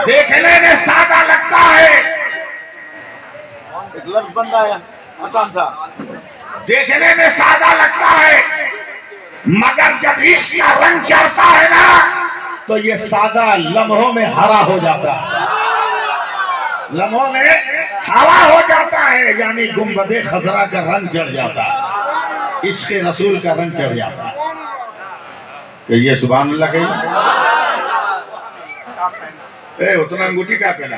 دیکھنے میں سادہ لگتا ہے، ایک لفظ بندہ ہے آسان سا، دیکھنے میں سادہ لگتا ہے، مگر جب اس کا رنگ چڑھتا ہے نا تو یہ سادہ لمحوں میں ہرا ہو جاتا ہے، لمحوں میں ہرا ہو جاتا ہے، یعنی گنبد خضرا کا رنگ چڑھ جاتا ہے، عشق رسول کا رنگ چڑھ جاتا ہے۔ کہ یہ سبحان اللہ کہیے، اتنا انگوٹھی کا پہنا،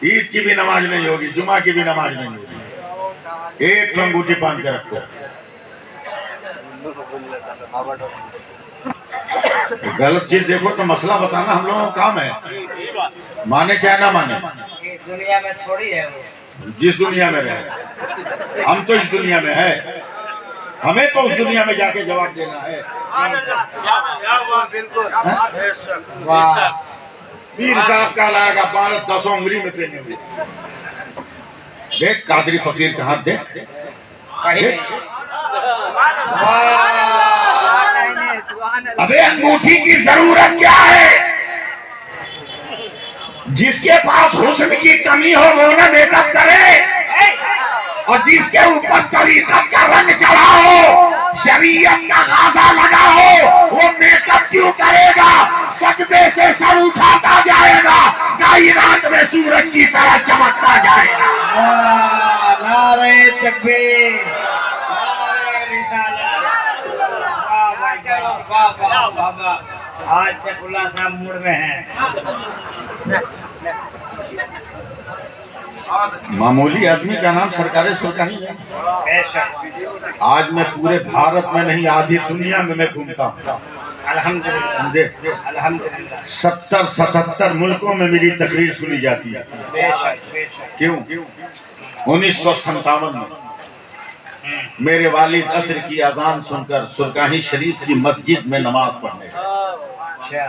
عید کی بھی نماز نہیں ہوگی، جمعہ کی بھی نماز نہیں ہوگی، ایک تو انگوٹھی باندھ کے رکھو۔ غلط چیز دیکھو تو مسئلہ بتانا ہم لوگوں کا کام ہے، مانے چاہے نہ مانے، اس دنیا میں تھوڑی ہے وہ، جس دنیا میں رہے، ہم تو اس دنیا میں ہے، ہمیں تو اس دنیا میں جا کے جواب دینا ہے۔ پیر صاحب کا لائے گا 12 انگلی میں پہنے ہوئے، دیکھ قادری فقیر کا ہاتھ دیکھ، ابے انگوٹھی کی ضرورت کیا ہے؟ جس کے پاس حسن کی کمی ہو وہ نہ میک اپ کرے، اور جس کے اوپر طریقت کا رنگ چڑھا ہو، شریعت کا غازہ لگا ہو، وہ میک اپ کیوں کرے گا؟ سجدے سے سر اٹھاتا جائے گا، کائنات میں سورج کی طرح چمکتا جائے گا۔ نعرہ تکبیر، نعرہ رسالت، واہ بھائی بھائی، واہ واہ واہ واہ، آج سیف اللہ صاحب موڈ میں ہیں۔ معمولی آدمی کا نام سرکار سرکاری ہے، بے شک، آج میں پورے بھارت میں نہیں آدھی دنیا میں گھومتا ہوں، الحمدللہ سمجھے؟ الحمدللہ، 70-77 ملکوں میں میری تقریر سنی جاتی ہے۔ بے شک بے شک، کیوں؟ 1957 میں میرے والد عصر کی اذان سن کر سرکاہی شریف کی مسجد میں نماز پڑھنے گئے، اچھا،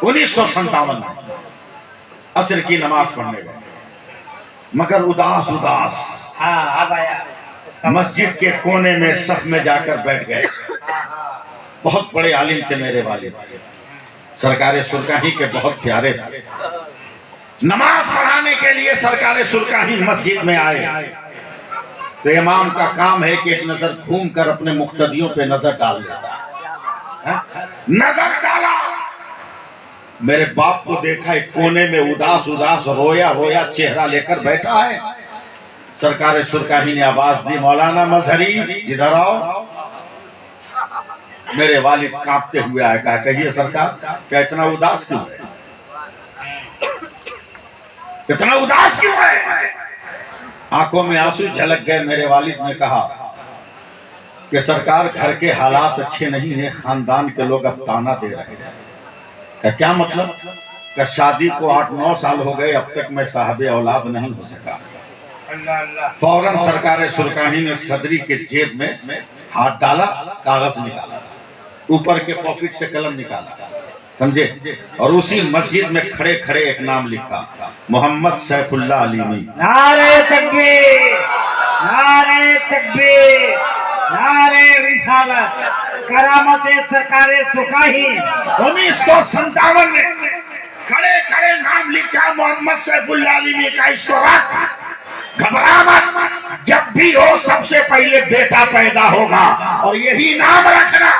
1957 میں عصر کی نماز پڑھنے گئے، مگر اداس ہاں اب آیا، مسجد کے کونے میں صف میں جا کر بیٹھ گئے۔ بہت بڑے عالم تھے میرے والد، سرکار سرکاہی کے بہت پیارے تھے، نماز پڑھانے کے لیے سرکار سرکاہی مسجد میں آئے تو امام کا کام ہے کہ ایک نظر گھوم کر اپنے مقتدیوں پہ نظر ڈال دیتا ہے۔ نظر ڈالا، میرے باپ کو دیکھا ایک کونے میں اداس رویا رویا چہرہ لے کر بیٹھا ہے۔ سرکار سرکاہی نے آواز دی، مولانا مظہری ادھر آؤ۔ میرے والد کانپتے ہوئے آئے، کہا کہیے سرکار، کیا اتنا اداس کیوں ہے؟ اتنا اداس کیوں ہے؟ آنکھوں میں آنسو جھلک گئے۔ میرے والد نے کہا کہ سرکار گھر کے حالات اچھے نہیں ہیں، خاندان کے لوگ اب تانا دے رہے ہیں۔ کیا مطلب؟ کہ شادی کو 8-9 سال ہو گئے، اب تک میں صاحب اولاد نہیں ہو سکا۔ فوراً سرکار سرکاہی نے صدری کے جیب میں ہاتھ ڈالا، کاغذ نکالا، اوپر کے پاکٹ سے قلم نکالا، سمجھے، اور اسی مسجد میں کھڑے کھڑے ایک نام لکھا، محمد سیف اللہ علیمی۔ نعرہ تکبیر، نعرہ تکبیر، نعرہ رسالت، کرامت سرکار سرکاہی۔ 1957 میں کھڑے کھڑے نام لکھا، محمد سیف اللہ علیمی کا اشتراک۔ گھبرا مت، جب بھی ہو سب سے پہلے بیٹا پیدا ہوگا اور یہی نام رکھنا۔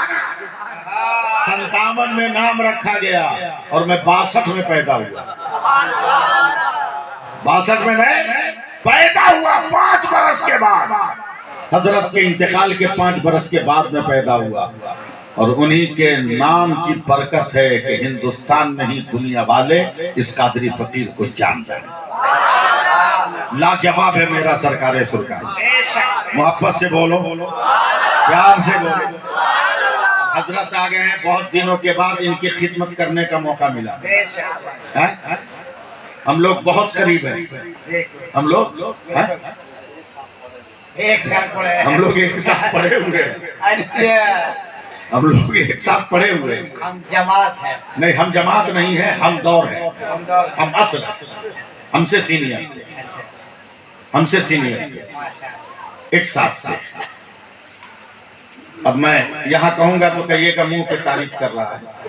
57 میں نام رکھا گیا اور میں 62 میں پیدا ہوا۔ 62 میں میں پیدا ہوا، 5 برس کے بعد، حضرت کے انتقال کے 5 برس کے بعد میں پیدا ہوا، اور انہی کے نام کی برکت ہے کہ ہندوستان میں ہی دنیا والے اس قادری فقیر کو جان جائیں۔ لاجواب ہے میرا سرکار سرکار، محبت سے بولو، پیار سے بولو۔ حضرت آ گئے ہیں، بہت دنوں کے بعد ان کی خدمت کرنے کا موقع ملا۔ ہم لوگ بہت قریب ہیں، ہم لوگ ایک ساتھ پڑھے، ہم لوگ ایک ساتھ پڑھے ہوئے ہیں، اچھا، ہم لوگ ایک ساتھ پڑھے ہوئے ہیں۔ ہم جماعت ہیں، نہیں، ہم جماعت نہیں ہے، ہم دور ہیں، ہم اصل، ہم سے سینئر، ہم سے سینئر ایک ساتھ سے۔ اب میں یہاں کہوں گا تو کہیے گا منہ پہ تعریف کر رہا ہے،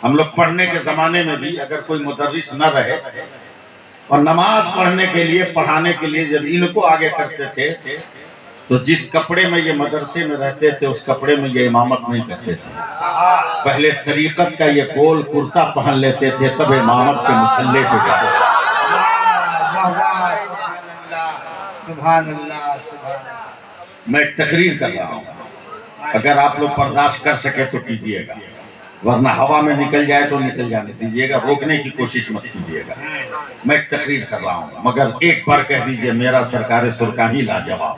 ہم لوگ پڑھنے کے زمانے میں بھی اگر کوئی مدرس نہ رہے اور نماز پڑھنے کے لیے پڑھانے کے لیے جب ان کو آگے کرتے تھے تو جس کپڑے میں یہ مدرسے میں رہتے تھے اس کپڑے میں یہ امامت نہیں کرتے تھے. پہلے طریقت کا یہ گول کرتا پہن لیتے تھے تب امامت کے مسلح پہ جاتے تھے. سبحان اللہ سبحان اللہ. میں ایک تقریر کر رہا ہوں, اگر آپ لوگ برداشت کر سکے تو کیجئے گا, ورنہ ہوا میں نکل جائے تو نکل جانے دیجئے گا, روکنے کی کوشش مت کیجئے گا. میں ایک تقریر کر رہا ہوں, مگر ایک بار کہہ دیجئے میرا سرکار سرکانی لاجواب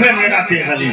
ہے میرا تیغ علی.